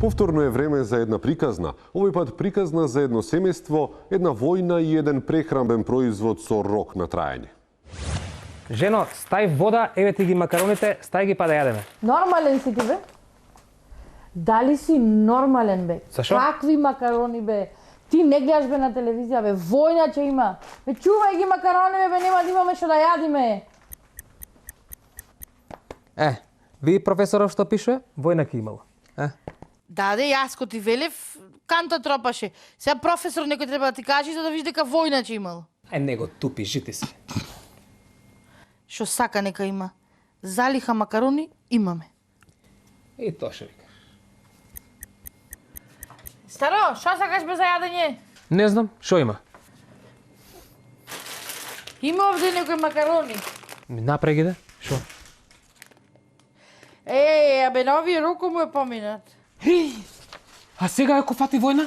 Повторно е време за една приказна. Овој пат приказна за едно семејство, една војна и еден прехранбен производ со рок на траење. Жено, стај вода, еве ти ги макароните, стај ги па да јадеме. Нормален си ти, бе? Дали си нормален, бе? Зашо? Какви макарони, бе? Ти не гледаш, бе, на телевизија, бе? Војна ќе има. Бе, чувај ги макарони, бе, нема да имаме што да јадиме. Ви професоров што пише? Војна ќе имало. Даде, јас ко ти велев, канта тропаше. Сега професор некој треба да ти каже за да видиш дека војна ќе имало. Него тупи, жити си. Што сака нека има. Залиха макарони имаме. И тоа што вика. Старо, што сакаш без за јадење? Не знам, што има? Има овде некои макарони. Напреги да? Што? Абе, на овие руку му е поминат. А сега ако фати војна?